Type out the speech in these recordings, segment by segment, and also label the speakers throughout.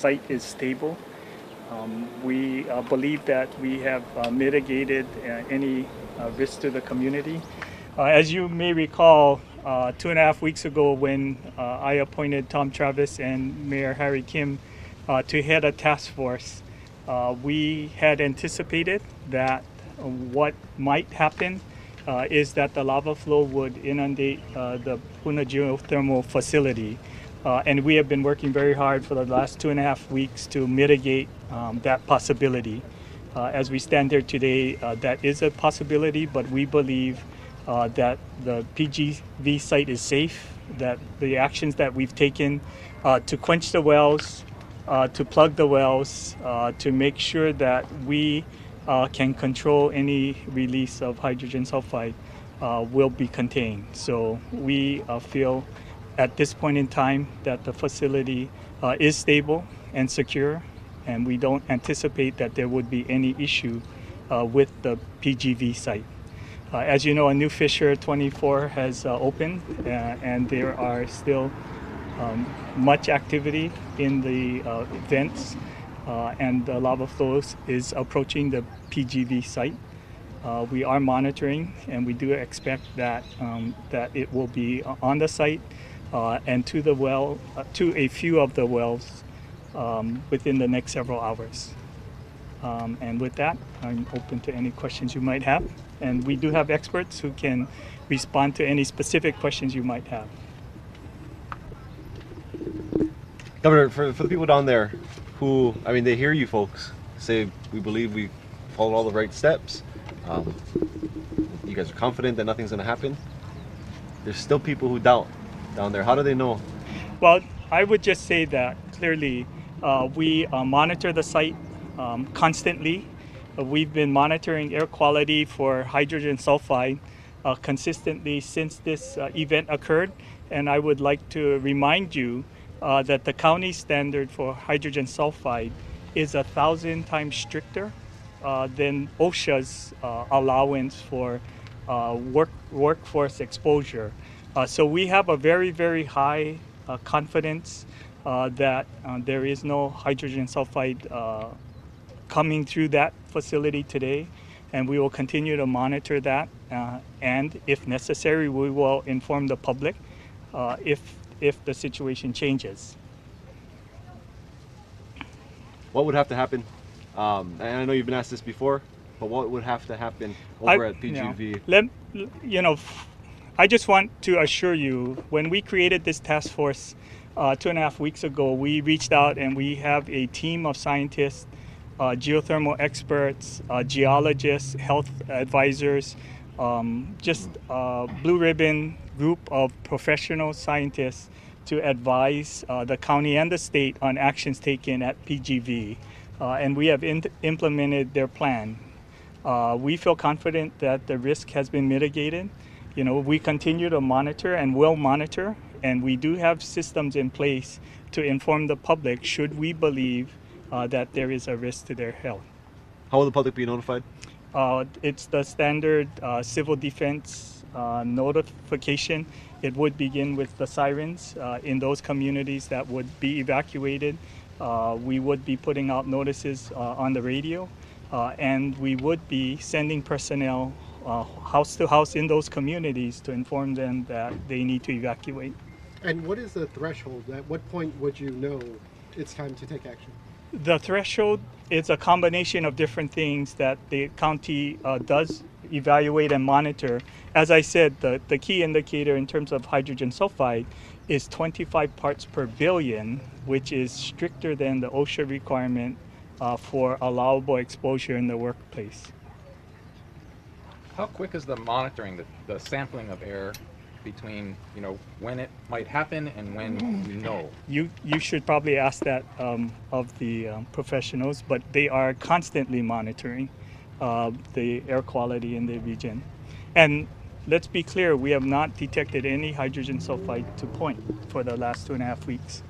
Speaker 1: site is stable. We believe that we have mitigated any risk to the community. As you may recall, 2.5 weeks ago when I appointed Tom Travis and Mayor Harry Kim to head a task force, we had anticipated that what might happen is that the lava flow would inundate the Puna geothermal facility. And we have been working very hard for the last 2.5 weeks to mitigate that possibility. As we stand here today, that is a possibility, but we believe that the PGV site is safe, that the actions that we've taken to quench the wells, to plug the wells, to make sure that we can control any release of hydrogen sulfide will be contained. So we feel at this point in time that the facility is stable and secure, and we don't anticipate that there would be any issue with the PGV site. As you know, a new fissure 24 has opened, and there are still much activity in the vents, and the lava flows is approaching the PGV site. We are monitoring, and we do expect that that it will be on the site and to the well, to a few of the wells within the next several hours. And with that, I'm open to any questions you might have. And we do have experts who can respond to any specific questions you might have.
Speaker 2: Governor, for the people down there who, I mean, they hear you folks say, we believe we followed all the right steps. You guys are confident that nothing's going to happen. There's still people who doubt down there. How do they know?
Speaker 1: Well, I would just say that clearly we monitor the site constantly. We've been monitoring air quality for hydrogen sulfide consistently since this event occurred. And I would like to remind you that the county standard for hydrogen sulfide is 1,000 times stricter than OSHA's allowance for workforce exposure. So we have a very, very high confidence that there is no hydrogen sulfide coming through that facility today, and we will continue to monitor that, and if necessary, we will inform the public if the situation changes.
Speaker 2: What would have to happen? And I know you've been asked this before, but what would have to happen over at PGV?
Speaker 1: I just want to assure you, when we created this task force 2.5 weeks ago, we reached out and we have a team of scientists, geothermal experts, geologists, health advisors, just a blue ribbon group of professional scientists to advise the county and the state on actions taken at PGV. And we have implemented their plan. We feel confident that the risk has been mitigated. You know, we continue to monitor and will monitor, and we do have systems in place to inform the public should we believe that there is a risk to their health.
Speaker 2: How will the public be notified?
Speaker 1: It's the standard civil defense notification. It would begin with the sirens in those communities that would be evacuated. We would be putting out notices on the radio, and we would be sending personnel house to house in those communities to inform them that they need to evacuate.
Speaker 3: And what is the threshold? At what point would you know it's time to take action?
Speaker 1: The threshold is a combination of different things that the county does evaluate and monitor. As I said, the key indicator in terms of hydrogen sulfide is 25 parts per billion, which is stricter than the OSHA requirement for allowable exposure in the workplace.
Speaker 4: How quick is the monitoring, the sampling of air between, you know, when it might happen and when we know?
Speaker 1: You should probably ask that of the professionals, but they are constantly monitoring the air quality in the region. And let's be clear, we have not detected any hydrogen sulfide to point for the last 2.5 weeks.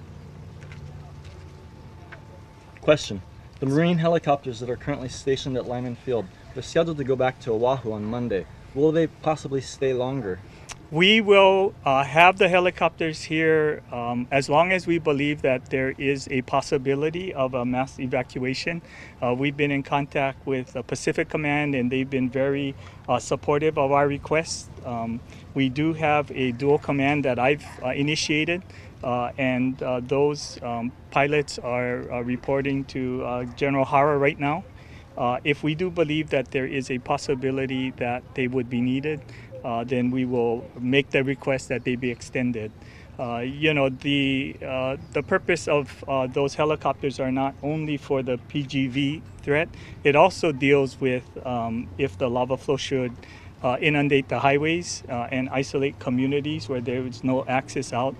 Speaker 5: Question. The Marine helicopters that are currently stationed at Lyman Field, they're scheduled to go back to Oahu on Monday. Will they possibly stay longer?
Speaker 1: We will have the helicopters here as long as we believe that there is a possibility of a mass evacuation. We've been in contact with Pacific Command, and they've been very supportive of our request. We do have a dual command that I've initiated, and those pilots are reporting to General Hara right now. If we do believe that there is a possibility that they would be needed, then we will make the request that they be extended. The purpose of those helicopters are not only for the PGV threat. It also deals with if the lava flow should inundate the highways and isolate communities where there is no access out.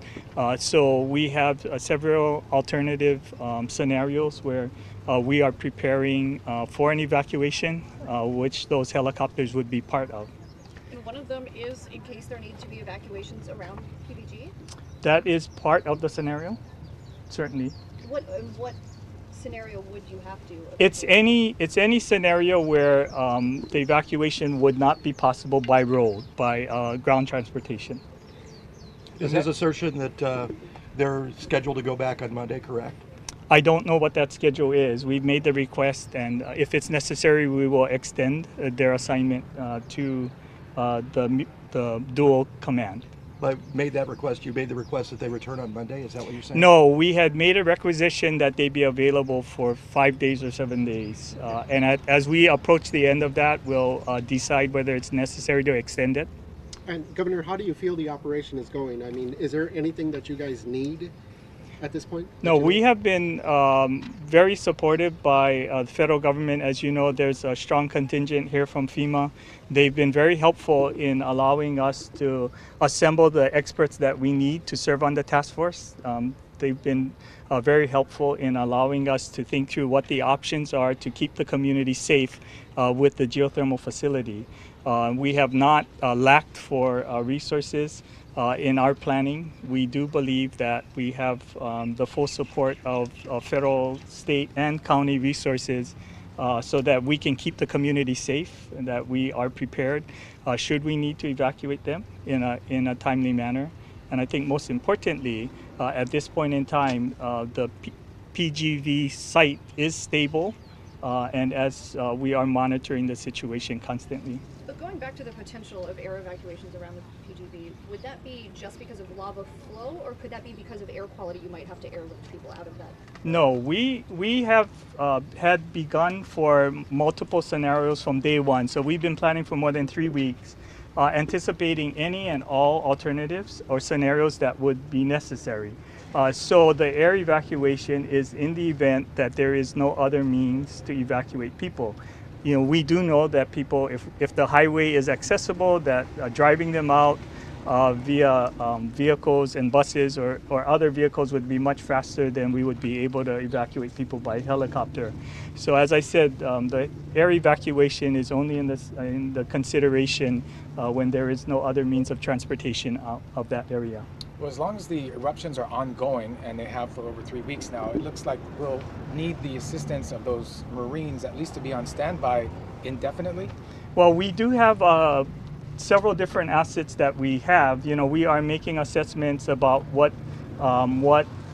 Speaker 1: So we have several alternative scenarios where we are preparing for an evacuation, which those helicopters would be part of.
Speaker 6: And one of them is in case there need to be evacuations around PBG?
Speaker 1: That is part of the scenario, certainly.
Speaker 6: What scenario would you have to?
Speaker 1: It's any scenario where the evacuation would not be possible by road, by ground transportation.
Speaker 7: Is his assertion that they're scheduled to go back on Monday correct?
Speaker 1: I don't know what that schedule is. We've made the request, and if it's necessary, we will extend their assignment to the dual command.
Speaker 7: But made that request, you made the request that they return on Monday? Is that what you're saying?
Speaker 1: No, we had made a requisition that they be available for 5 days or 7 days. And as we approach the end of that, we'll decide whether it's necessary to extend it.
Speaker 3: And Governor, how do you feel the operation is going? I mean, is there anything that you guys need at this point?
Speaker 1: No, we have been very supported by the federal government. As you know, there's a strong contingent here from FEMA. They've been very helpful in allowing us to assemble the experts that we need to serve on the task force. They've been very helpful in allowing us to think through what the options are to keep the community safe with the geothermal facility. We have not lacked for resources in our planning. We do believe that we have the full support of federal, state, and county resources so that we can keep the community safe and that we are prepared should we need to evacuate them in a timely manner. And I think most importantly, at this point in time, the PGV site is stable, and as we are monitoring the situation constantly.
Speaker 6: But going back to the potential of air evacuations around the PGV, would that be just because of lava flow, or could that be because of air quality? You might have to airlift people out of that.
Speaker 1: No, we have had begun for multiple scenarios from day one. So we've been planning for more than 3 weeks, anticipating any and all alternatives or scenarios that would be necessary. So the air evacuation is in the event that there is no other means to evacuate people. We do know that people, if the highway is accessible, that driving them out via vehicles and buses or other vehicles would be much faster than we would be able to evacuate people by helicopter. So as I said, the air evacuation is only in the consideration when there is no other means of transportation out of that area.
Speaker 8: Well, as long as the eruptions are ongoing, and they have for over 3 weeks now, it looks like we'll need the assistance of those Marines at least to be on standby indefinitely.
Speaker 1: Well, we do have several different assets that we have. We are making assessments about what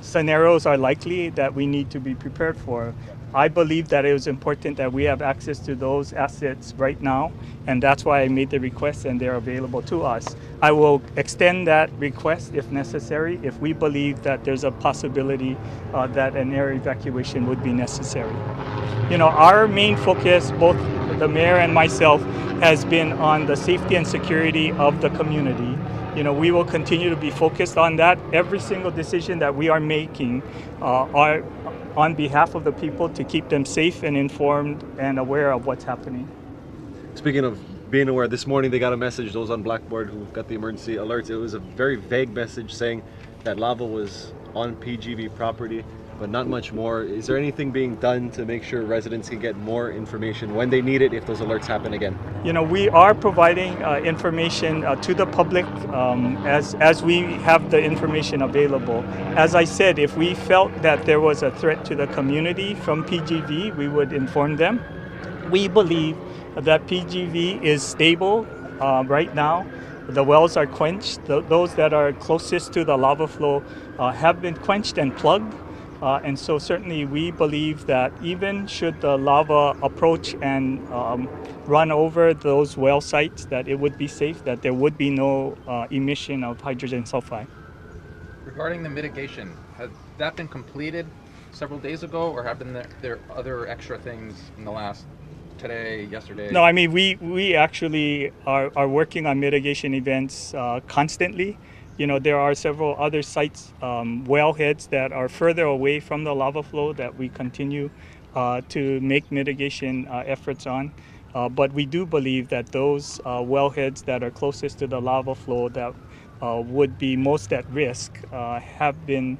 Speaker 1: scenarios are likely that we need to be prepared for. I believe that it was important that we have access to those assets right now, and that's why I made the request, and they're available to us. I will extend that request if necessary, if we believe that there's a possibility that an air evacuation would be necessary. Our main focus, both the mayor and myself, has been on the safety and security of the community. We will continue to be focused on that. Every single decision that we are making are on behalf of the people to keep them safe and informed and aware of what's happening.
Speaker 2: Speaking of being aware, this morning they got a message, those on Blackboard who got the emergency alerts. It was a very vague message saying that lava was on PGV property, but not much more. Is there anything being done to make sure residents can get more information when they need it if those alerts happen again?
Speaker 1: We are providing information to the public as we have the information available. As I said, if we felt that there was a threat to the community from PGV, we would inform them. We believe that PGV is stable right now. the wells are quenched. Those that are closest to the lava flow have been quenched and plugged. And so certainly we believe that even should the lava approach and run over those well sites, that it would be safe, that there would be no emission of hydrogen sulfide.
Speaker 4: Regarding the mitigation, has that been completed several days ago, or have there other extra things in the last today, yesterday?
Speaker 1: No, I mean, we actually are working on mitigation events constantly. You know, there are several other sites, wellheads that are further away from the lava flow that we continue to make mitigation efforts on. But we do believe that those wellheads that are closest to the lava flow that would be most at risk have been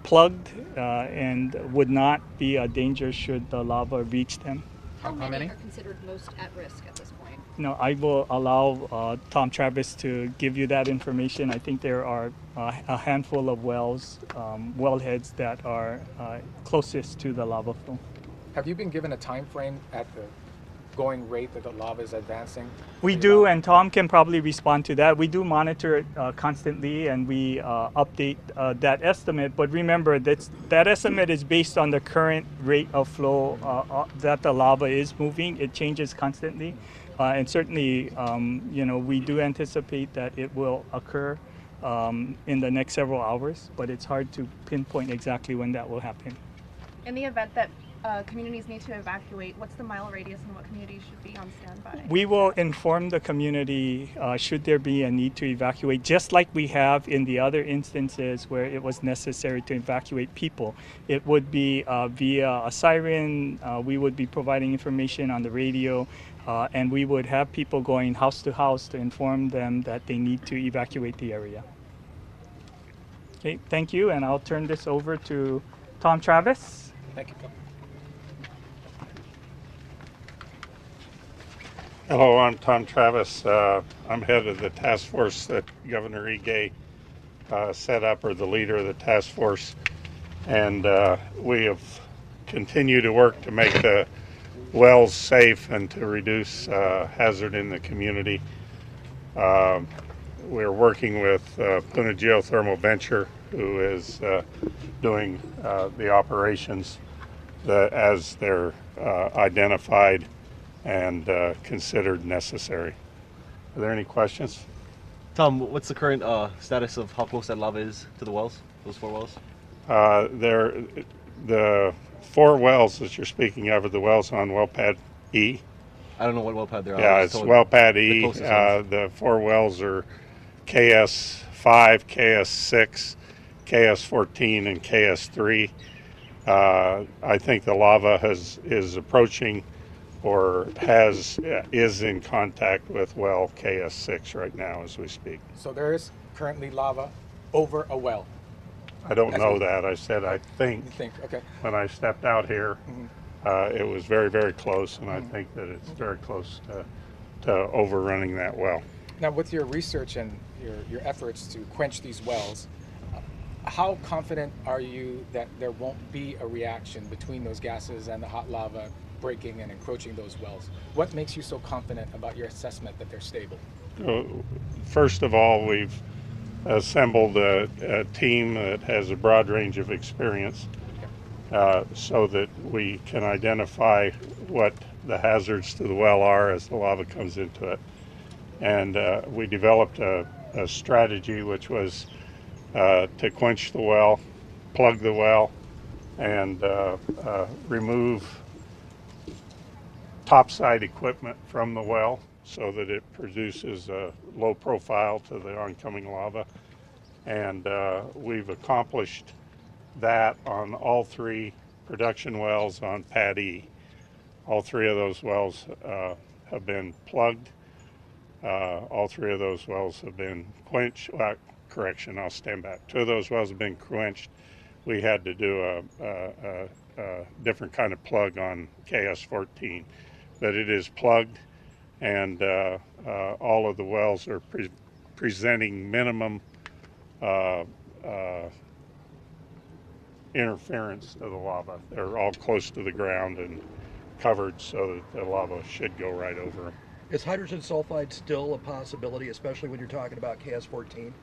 Speaker 1: plugged and would not be a danger should the lava reach them.
Speaker 6: How many are considered most at risk at this point?
Speaker 1: No, I will allow Tom Travis to give you that information. I think there are a handful of wells, wellheads that are closest to the lava flow.
Speaker 8: Have you been given a time frame at the going rate that the lava is advancing?
Speaker 1: We do, and Tom can probably respond to that. We do monitor it constantly, and we update that estimate. But remember, that estimate is based on the current rate of flow that the lava is moving. It changes constantly, and certainly, you know, we do anticipate that it will occur in the next several hours. But it's hard to pinpoint exactly when that will happen.
Speaker 9: In the event that communities need to evacuate, what's the mile radius and what communities should be on standby?
Speaker 1: We will inform the community should there be a need to evacuate, just like we have in the other instances where it was necessary to evacuate people. It would be via a siren. We would be providing information on the radio, and we would have people going house to house to inform them that they need to evacuate the area. Okay, thank you, and I'll turn this over to Tom Travis.
Speaker 8: Thank you.
Speaker 10: Hello, I'm Tom Travis. I'm head of the task force that Governor Ige set up, or the leader of the task force. And we have continued to work to make the wells safe and to reduce hazard in the community. We're working with Puna Geothermal Venture, who is doing the operations as they're identified and considered necessary. Are there any questions?
Speaker 2: Tom, what's the current status of how close that lava is to the wells, those 4 wells?
Speaker 10: The 4 wells that you're speaking of are the wells on well pad E.
Speaker 2: I don't know what well pad they're on.
Speaker 10: Yeah, it's well pad E. The 4 wells are KS5, KS6, KS14, and KS3. I think the lava is approaching or is in contact with well KS6 right now as we speak.
Speaker 8: So there is currently lava over a well.
Speaker 10: I don't know that. I said I think.
Speaker 8: You think, okay.
Speaker 10: When I stepped out here, it was very, very close, and I think that it's very close to overrunning that well.
Speaker 8: Now, with your research and your efforts to quench these wells, how confident are you that there won't be a reaction between those gases and the hot lava breaking and encroaching those wells? What makes you so confident about your assessment that they're stable?
Speaker 10: First of all, we've assembled a team that has a broad range of experience so that we can identify what the hazards to the well are as the lava comes into it. And we developed a strategy which was to quench the well, plug the well, and remove topside equipment from the well so that it produces a low profile to the oncoming lava. And we've accomplished that on all 3 production wells on pad E. All 3 of those wells have been plugged. All 3 of those wells have been quenched. Correction, I'll stand back. 2 of those wells have been quenched. We had to do a different kind of plug on KS14, but it is plugged, and all of the wells are presenting minimum interference to the lava. They're all close to the ground and covered so that the lava should go right over them.
Speaker 7: Is hydrogen sulfide still a possibility, especially when you're talking about KS-14?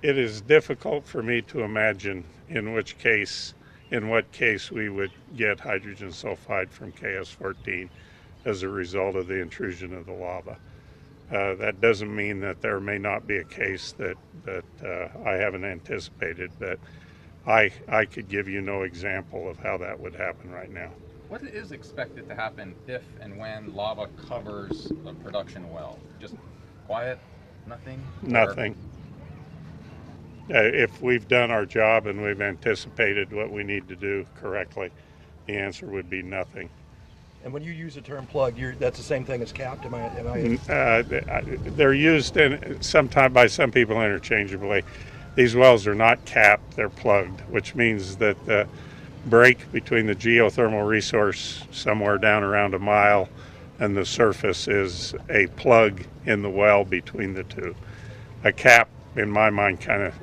Speaker 10: It is difficult for me to imagine in what case we would get hydrogen sulfide from KS-14 as a result of the intrusion of the lava. That doesn't mean that there may not be a case that I haven't anticipated, but I could give you no example of how that would happen right now.
Speaker 4: What is expected to happen if and when lava covers a production well? Just quiet? Nothing?
Speaker 10: Nothing. If we've done our job and we've anticipated what we need to do correctly, the answer would be nothing.
Speaker 7: And when you use the term plug, that's the same thing as capped, am I?
Speaker 10: They're used sometimes by some people interchangeably. These wells are not capped, they're plugged, which means that the break between the geothermal resource somewhere down around a mile and the surface is a plug in the well between the two. A cap, in my mind, kind of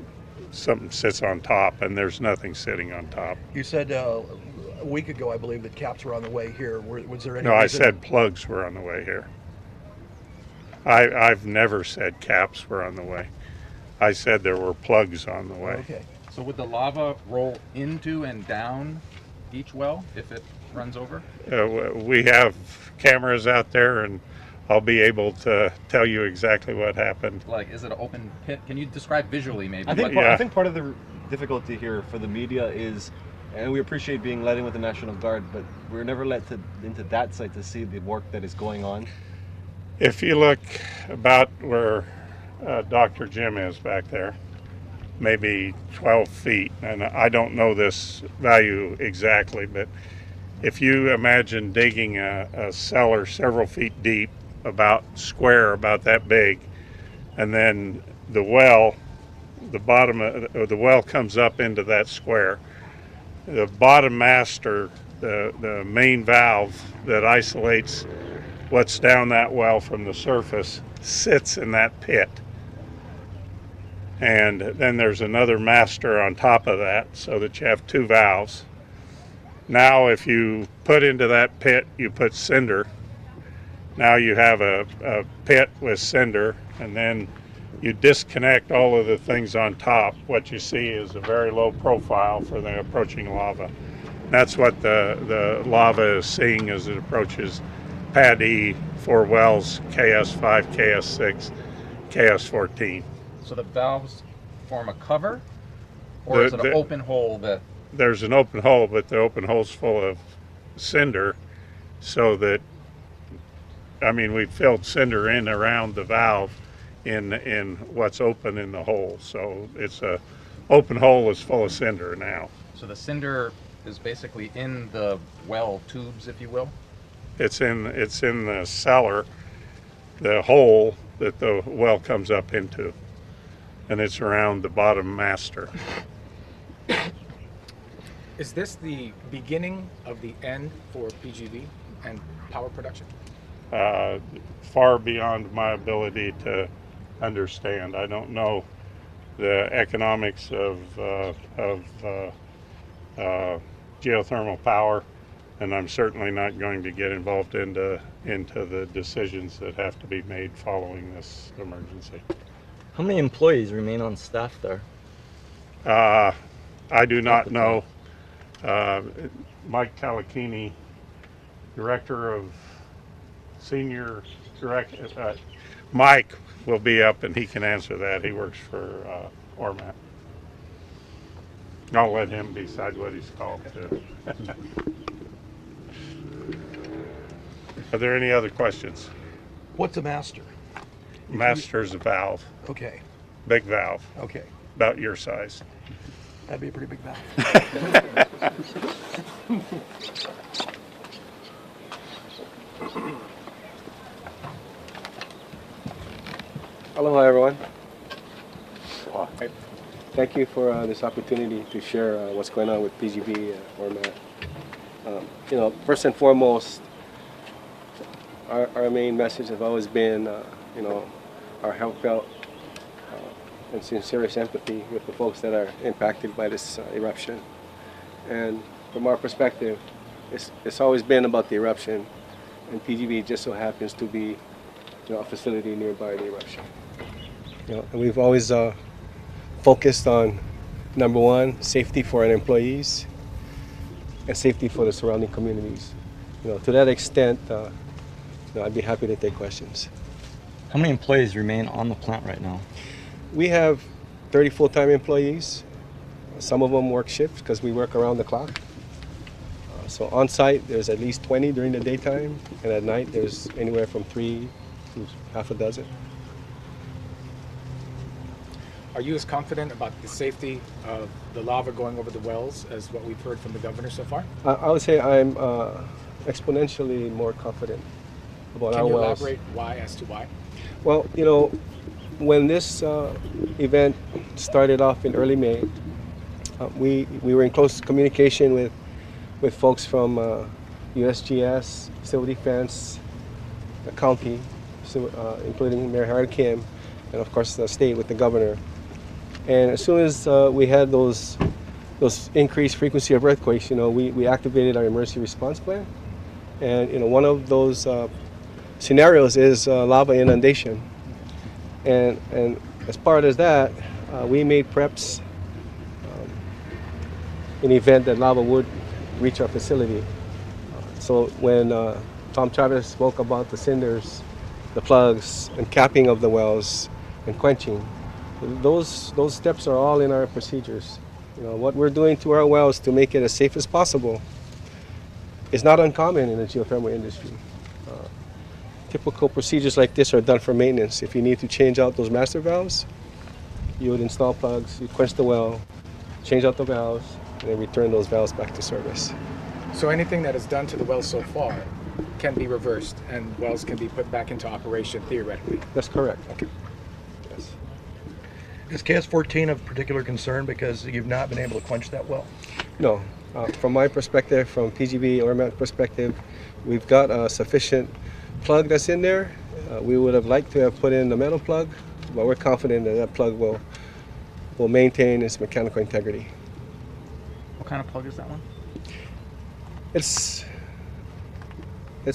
Speaker 10: something sits on top, and there's nothing sitting on top.
Speaker 7: You said a week ago, I believe, that caps were on the way here. Was there any
Speaker 10: No, I
Speaker 7: reason?
Speaker 10: said plugs were on the way here. I've never said caps were on the way. I said there were plugs on the way.
Speaker 7: Okay.
Speaker 4: So would the lava roll into and down each well if it runs over?
Speaker 10: We have cameras out there, and I'll be able to tell you exactly what happened.
Speaker 4: Like, is it an open pit? Can you describe visually, maybe?
Speaker 2: I think,
Speaker 10: Yeah.
Speaker 2: I think part of the difficulty here for the media is, and we appreciate being let in with the National Guard, but we're never let into that site to see the work that is going on.
Speaker 10: If you look about where Dr. Jim is back there, maybe 12 feet, and I don't know this value exactly, but if you imagine digging a cellar several feet deep, about that big, and then the well, the bottom of the well comes up into that square. The bottom master, the main valve that isolates what's down that well from the surface, sits in that pit. And then there's another master on top of that, so that you have two valves. Now if you put into that pit, you put cinder. Now you have a pit with cinder, and then you disconnect all of the things on top. What you see is a very low profile for the approaching lava. That's what the lava is seeing as it approaches Pad E for wells KS5, KS6, KS14.
Speaker 4: So the valves form a cover, or is it an open hole that...
Speaker 10: There's an open hole, but the open hole's full of cinder, so that, I mean, we filled cinder in around the valve in what's open in the hole. So it's a open hole is full of cinder now.
Speaker 4: So the cinder is basically in the well tubes, if you will?
Speaker 10: It's in the cellar, the hole that the well comes up into, and it's around the bottom master.
Speaker 8: Is this the beginning of the end for PGV and power production?
Speaker 10: Far beyond my ability to understand. I don't know the economics of geothermal power, and I'm certainly not going to get involved into the decisions that have to be made following this emergency.
Speaker 5: How many employees remain on staff there?
Speaker 10: I do not know. Mike Talakini, Senior Director, Mike will be up and he can answer that. He works for Ormat. I'll let him decide what he's called to. Are there any other questions?
Speaker 7: What's a master?
Speaker 10: Master's a valve,
Speaker 7: Okay.
Speaker 10: big valve,
Speaker 7: Okay.
Speaker 10: about your size.
Speaker 7: That'd be a pretty big valve.
Speaker 11: Aloha, everyone. Thank you for this opportunity to share what's going on with PGV Ormat. First and foremost, our main message has always been, our heartfelt and sincerest empathy with the folks that are impacted by this eruption. And from our perspective, it's always been about the eruption, and PGV just so happens to be, a facility nearby the eruption. And we've always focused on, number one, safety for our employees and safety for the surrounding communities. To that extent, I'd be happy to take questions.
Speaker 5: How many employees remain on the plant right now?
Speaker 11: We have 30 full-time employees. Some of them work shifts because we work around the clock. So on site, there's at least 20 during the daytime, and at night, there's anywhere from 3 to half a dozen.
Speaker 8: Are you as confident about the safety of the lava going over the wells as what we've heard from the governor so far?
Speaker 11: I would say I'm exponentially more confident about our wells.
Speaker 8: Can you elaborate why as to why?
Speaker 11: Well, when this event started off in early May, we were in close communication with folks from USGS, Civil Defense, the county, including Mayor Harold Kim, and of course the state with the governor. And as soon as we had those increased frequency of earthquakes, we activated our emergency response plan. And one of those scenarios is lava inundation. And as part of that, we made preps in the event that lava would reach our facility. So when Tom Travis spoke about the cinders, the plugs, and capping of the wells and quenching, those steps are all in our procedures. What we're doing to our wells to make it as safe as possible is not uncommon in the geothermal industry. Typical procedures like this are done for maintenance. If you need to change out those master valves, you would install plugs, you quench the well, change out the valves, and then return those valves back to service.
Speaker 8: So anything that is done to the wells so far can be reversed and wells can be put back into operation theoretically?
Speaker 11: That's correct. Yes.
Speaker 7: Is KS-14 of particular concern because you've not been able to quench that well?
Speaker 11: No. From my perspective, from PGB ORMAT perspective, we've got a sufficient plug that's in there. We would have liked to have put in the metal plug, but we're confident that that plug will maintain its mechanical integrity.
Speaker 4: What kind of plug is that one?
Speaker 11: It's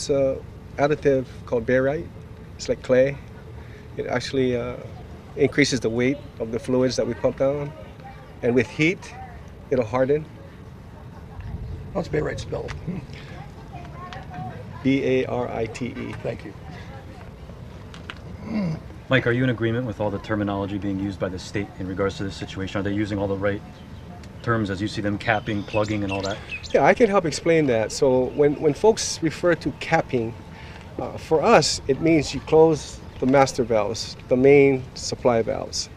Speaker 11: a additive called barite. It's like clay. It actually increases the weight of the fluids that we pump down, and with heat, it'll harden.
Speaker 7: How's barite spelled?
Speaker 11: B-A-R-I-T-E.
Speaker 7: Thank you.
Speaker 5: Mike, are you in agreement with all the terminology being used by the state in regards to this situation? Are they using all the right terms as you see them, capping, plugging, and all that?
Speaker 11: Yeah, I can help explain that. So when folks refer to capping, for us, it means you close the master valves, the main supply valves.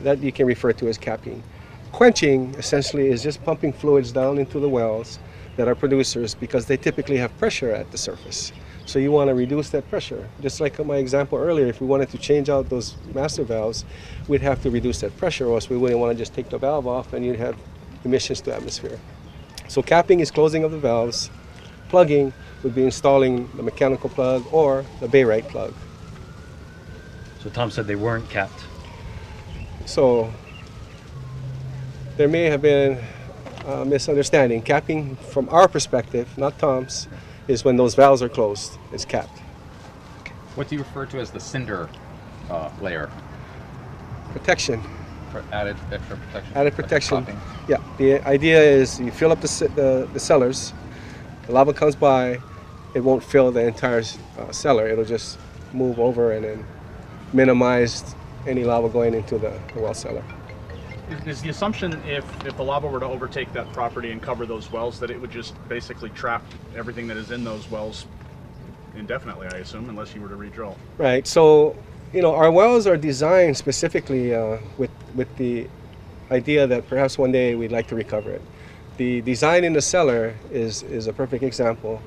Speaker 11: That you can refer to as capping. Quenching, essentially, is just pumping fluids down into the wells that are producers because they typically have pressure at the surface. So you want to reduce that pressure. Just like my example earlier, if we wanted to change out those master valves, we'd have to reduce that pressure, or else we wouldn't want to just take the valve off and you'd have emissions to atmosphere. So capping is closing of the valves. Plugging would be installing the mechanical plug or the barite plug.
Speaker 5: So Tom said they weren't capped.
Speaker 11: So there may have been a misunderstanding. Capping, from our perspective, not Tom's, is when those valves are closed. It's capped.
Speaker 4: What do you refer to as the cinder layer?
Speaker 11: Protection.
Speaker 4: For added extra protection?
Speaker 11: Added protection. Yeah. The idea is you fill up the cellars, the lava comes by, it won't fill the entire cellar. It'll just move over and then minimize any lava going into the well cellar.
Speaker 12: Is the assumption if the lava were to overtake that property and cover those wells that it would just basically trap everything that is in those wells indefinitely, I assume, unless you were to redrill?
Speaker 11: Right. So, our wells are designed specifically with the idea that perhaps one day we'd like to recover it. The design in the cellar is a perfect example.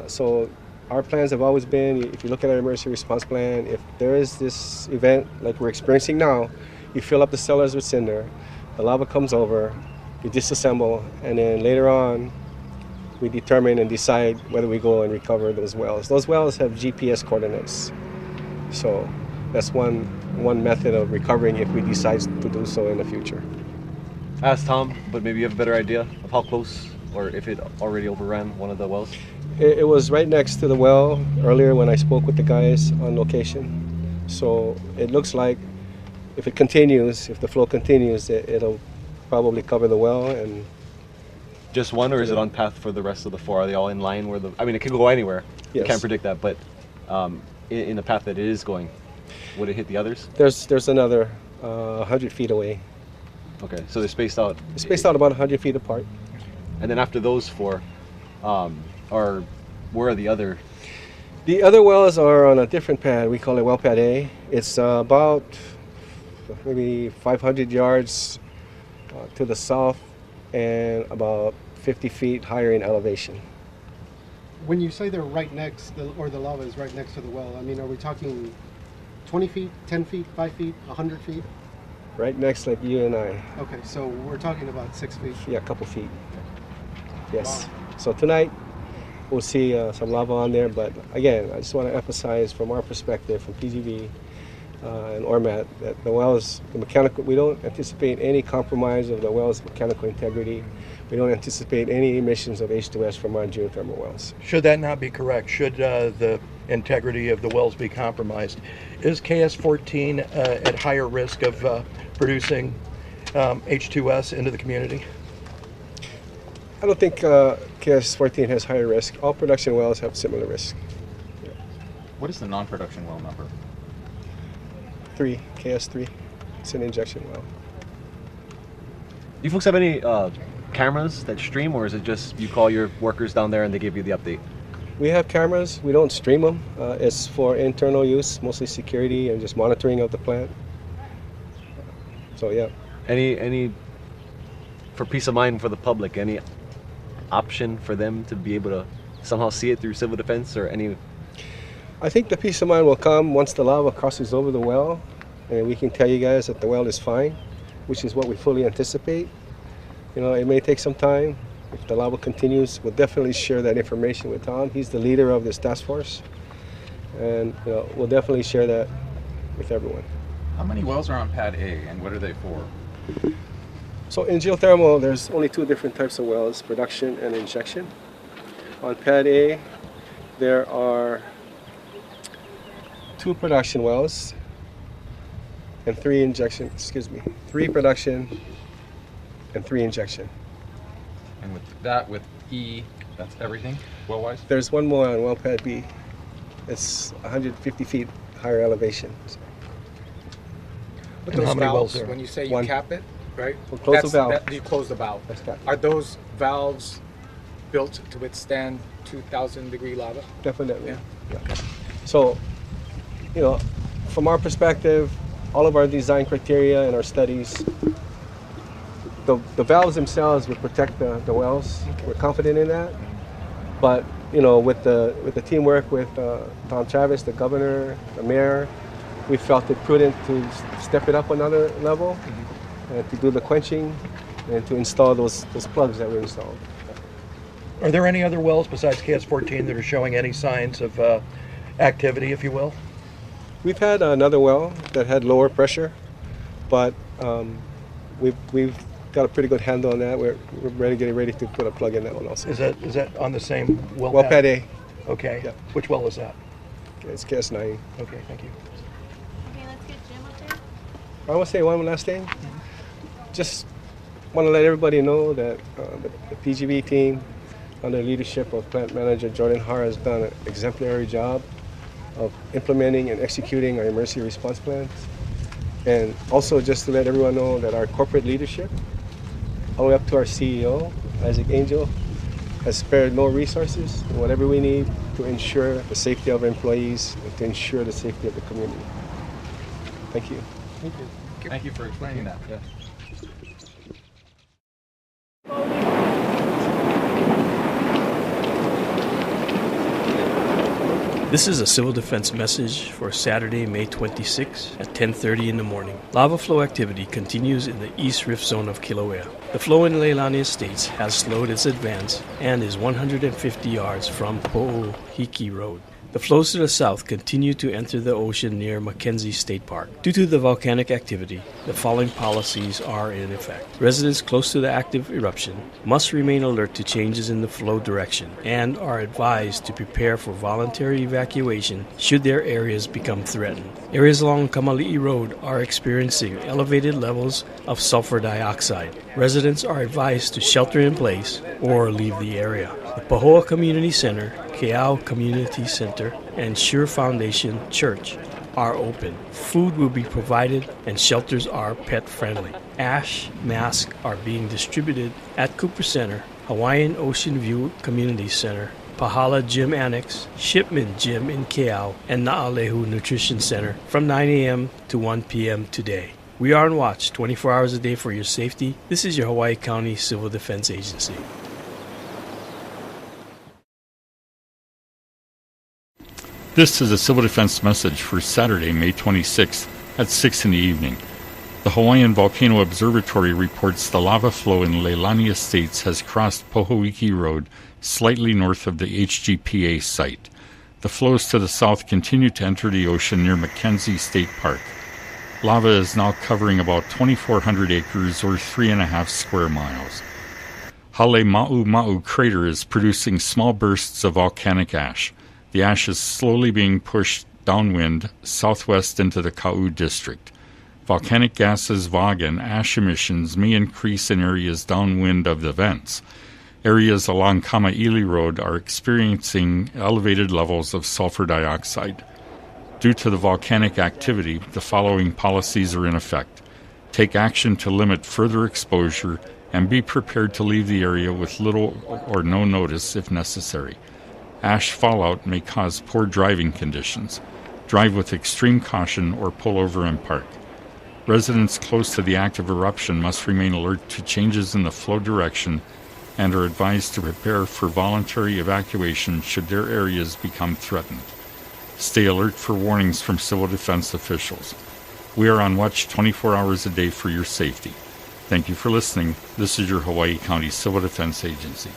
Speaker 11: So our plans have always been, if you look at our emergency response plan, if there is this event like we're experiencing now, you fill up the cellars with cinder, the lava comes over, you disassemble, and then later on, we determine and decide whether we go and recover those wells. Those wells have GPS coordinates. So that's one method of recovering if we decide to do so in the future.
Speaker 2: Ask Tom, but maybe you have a better idea of how close or if it already overran one of the wells?
Speaker 11: It was right next to the well earlier when I spoke with the guys on location. So it looks like if it continues, if the flow continues, it'll probably cover the well. And
Speaker 2: just one, or is it on path for the rest of the 4? Are they all in line where the? I mean, it could go anywhere.
Speaker 11: Yes.
Speaker 2: You can't predict that, but in the path that it is going, would it hit the others?
Speaker 11: There's another 100 feet away.
Speaker 2: Okay, so they're spaced out.
Speaker 11: It's spaced out about 100 feet apart.
Speaker 2: And then after those 4, where are the other?
Speaker 11: The other wells are on a different pad. We call it well pad A. It's about maybe 500 yards to the south and about 50 feet higher in elevation.
Speaker 3: When you say they're right next, or the lava is right next to the well, I mean, are we talking 20 feet, 10 feet, 5 feet, 100 feet?
Speaker 11: Right next, like you and I.
Speaker 3: Okay, so we're talking about 6 feet.
Speaker 11: Yeah, a couple feet. Yes.
Speaker 3: Wow.
Speaker 11: So tonight we'll see some lava on there, but again, I just want to emphasize from our perspective, from PGV and ORMAT, that the wells, the mechanical, we don't anticipate any compromise of the well's mechanical integrity. We don't anticipate any emissions of H2S from our geothermal wells.
Speaker 7: Should that not be correct, should the integrity of the wells be compromised, is KS-14 at higher risk of producing H2S into the community?
Speaker 11: I don't think KS-14 has higher risk. All production wells have similar risk. Yeah.
Speaker 4: What is the non-production well number?
Speaker 11: 3, KS3. It's an injection well.
Speaker 2: Do you folks have any cameras that stream, or is it just you call your workers down there and they give you the update?
Speaker 11: We have cameras. We don't stream them. It's for internal use, mostly security and just monitoring of the plant. So yeah.
Speaker 2: Any for peace of mind for the public, any option for them to be able to somehow see it through civil defense or any?
Speaker 11: I think the peace of mind will come once the lava crosses over the well, and we can tell you guys that the well is fine, which is what we fully anticipate. You know, it may take some time. If the lava continues, we'll definitely share that information with Tom. He's the leader of this task force, and you know, we'll definitely share that with everyone.
Speaker 4: How many wells are on pad A, and what are they for?
Speaker 11: So in geothermal, there's only 2 different types of wells, production and injection. On pad A, there are 2 production wells and 3 injection, 3 production and 3 injection.
Speaker 4: And with that, with E, that's everything, well-wise?
Speaker 11: There's one more on well pad B. It's 150 feet higher elevation.
Speaker 8: But
Speaker 7: And
Speaker 8: those
Speaker 7: how many wells
Speaker 8: valves,
Speaker 7: there?
Speaker 8: when you say you
Speaker 11: One.
Speaker 8: cap it, right?
Speaker 11: We'll close the valve.
Speaker 8: You close the valve.
Speaker 11: That's capped.
Speaker 8: Are those valves built to withstand 2,000 degree lava?
Speaker 11: Definitely.
Speaker 8: Yeah.
Speaker 11: Yeah. So, you know, from our perspective, all of our design criteria and our studies, the valves themselves will protect the wells. Okay. We're confident in that. But you know, with the teamwork with Tom Travis, the governor, the mayor, we felt it prudent to step it up another level and to do the quenching and to install those plugs that we installed.
Speaker 7: Are there any other wells besides KS-14 that are showing any signs of activity, if you will?
Speaker 11: We've had another well that had lower pressure, but we've got a pretty good handle on that. We're getting ready to put a plug in that one also.
Speaker 7: Is that on the same well pad?
Speaker 11: Well pad A.
Speaker 7: Okay.
Speaker 11: Yeah.
Speaker 7: Which well is that?
Speaker 11: It's KS9.
Speaker 7: Okay, thank you.
Speaker 9: Okay, let's get Jim up there.
Speaker 11: I want to say one last thing. Just want to let everybody know that the PGV team, under the leadership of plant manager Jordan Har, has done an exemplary job of implementing and executing our emergency response plans. And also just to let everyone know that our corporate leadership, all the way up to our CEO, Isaac Angel, has spared no resources and whatever we need to ensure the safety of our employees and to ensure the safety of the community. Thank you.
Speaker 3: Thank you.
Speaker 4: Thank you for explaining that.
Speaker 2: Yeah.
Speaker 13: This is a civil defense message for Saturday, May 26 at 10:30 in the morning. Lava flow activity continues in the East Rift Zone of Kilauea. The flow in Leilani Estates has slowed its advance and is 150 yards from Po'ohiki Road. The flows to the south continue to enter the ocean near Mackenzie State Park. Due to the volcanic activity, the following policies are in effect. Residents close to the active eruption must remain alert to changes in the flow direction and are advised to prepare for voluntary evacuation should their areas become threatened. Areas along Kamali'i Road are experiencing elevated levels of sulfur dioxide. Residents are advised to shelter in place or leave the area. The Pahoa Community Center, Keau Community Center, and SHARE Foundation Church are open. Food will be provided and shelters are pet friendly. Ash masks are being distributed at Cooper Center, Hawaiian Ocean View Community Center, Pahala Gym Annex, Shipman Gym in Keau, and Na'alehu Nutrition Center from 9 a.m. to 1 p.m. today. We are on watch 24 hours a day for your safety. This is your Hawaii County Civil Defense Agency.
Speaker 14: This is a civil defense message for Saturday, May 26th at 6 in the evening. The Hawaiian Volcano Observatory reports the lava flow in Leilani Estates has crossed Pohoiki Road slightly north of the HGPA site. The flows to the south continue to enter the ocean near Mackenzie State Park. Lava is now covering about 2,400 acres or 3.5 square miles. Hale Ma'u crater is producing small bursts of volcanic ash. The ash is slowly being pushed downwind southwest into the Ka'u district. Volcanic gases, VOG, and ash emissions may increase in areas downwind of the vents. Areas along Kama'ili Road are experiencing elevated levels of sulfur dioxide. Due to the volcanic activity, the following policies are in effect. Take action to limit further exposure and be prepared to leave the area with little or no notice if necessary. Ash fallout may cause poor driving conditions. Drive with extreme caution or pull over and park. Residents close to the active eruption must remain alert to changes in the flow direction and are advised to prepare for voluntary evacuation should their areas become threatened. Stay alert for warnings from civil defense officials. We are on watch 24 hours a day for your safety. Thank you for listening. This is your Hawaii County Civil Defense Agency.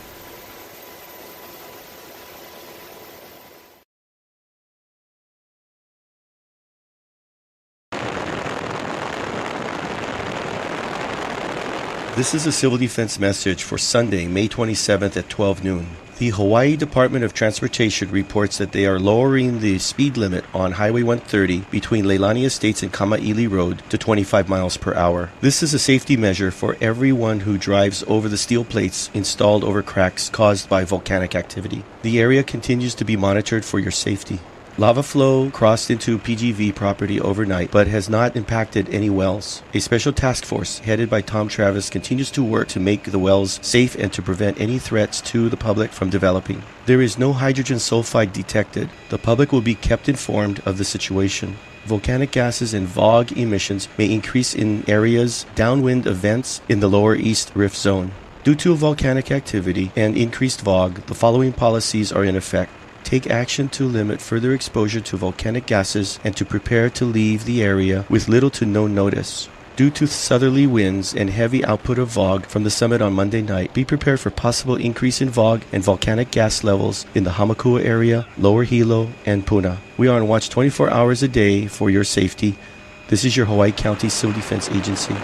Speaker 15: This is a civil defense message for Sunday, May 27th at 12 noon. The Hawaii Department of Transportation reports that they are lowering the speed limit on Highway 130 between Leilani Estates and Kama'ili Road to 25 miles per hour. This is a safety measure for everyone who drives over the steel plates installed over cracks caused by volcanic activity. The area continues to be monitored for your safety. Lava flow crossed into PGV property overnight but has not impacted any wells. A special task force headed by Tom Travis continues to work to make the wells safe and to prevent any threats to the public from developing. There is no hydrogen sulfide detected. The public will be kept informed of the situation. Volcanic gases and VOG emissions may increase in areas downwind of vents in the lower east rift zone. Due to volcanic activity and increased VOG, the following policies are in effect. Take action to limit further exposure to volcanic gases and to prepare to leave the area with little to no notice. Due to southerly winds and heavy output of VOG from the summit on Monday night, be prepared for possible increase in VOG and volcanic gas levels in the Hamakua area, Lower Hilo, and Puna. We are on watch 24 hours a day for your safety. This is your Hawaii County Civil Defense Agency.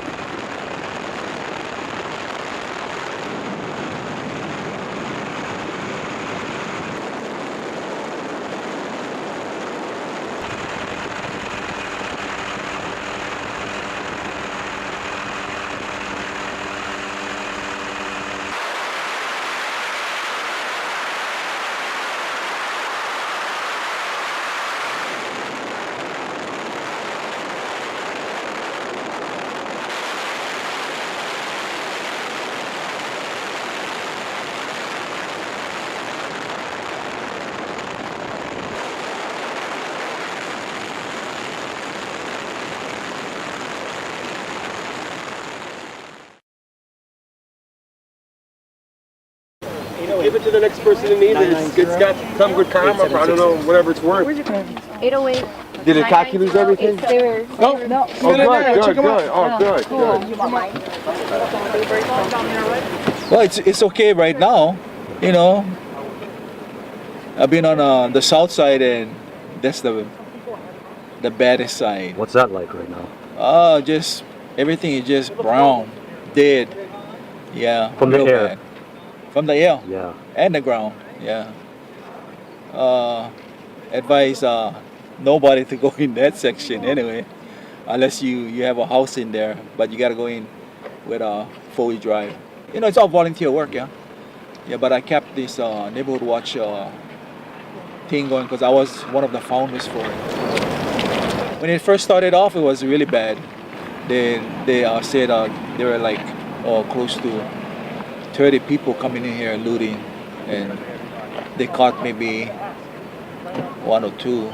Speaker 11: Give it to the next person in need. It's got some good karma, I don't know, whatever it's worth.
Speaker 6: 808.
Speaker 11: Did it calculate everything?
Speaker 6: No.
Speaker 11: No. Oh, good. Oh, good.
Speaker 16: Well, it's okay right now, you know. I've been on the south side, and that's the baddest side.
Speaker 5: What's that like right now?
Speaker 16: Just everything is just brown, dead. Yeah.
Speaker 5: From the
Speaker 16: real
Speaker 5: air.
Speaker 16: bad. From the air.
Speaker 5: Yeah.
Speaker 16: And the ground. Yeah. Advise nobody to go in that section anyway, unless you have a house in there. But you gotta go in with a 4-wheel drive. You know, it's all volunteer work. Yeah. Yeah. But I kept this neighborhood watch thing going because I was one of the founders for it. When it first started off, it was really bad. They said there were like close to 30 people coming in here looting, and they caught maybe 1 or 2.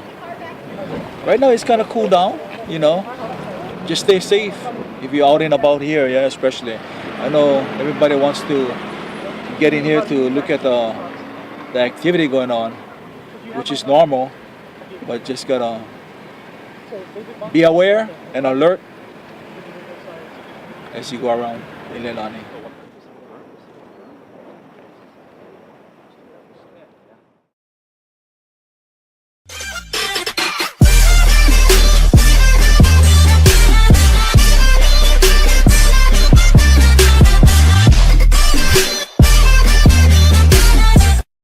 Speaker 16: Right now it's kind of cool down, you know. Just stay safe if you're out and about here, yeah, especially. I know everybody wants to get in here to look at the activity going on, which is normal, but just gotta be aware and alert as you go around in Leilani.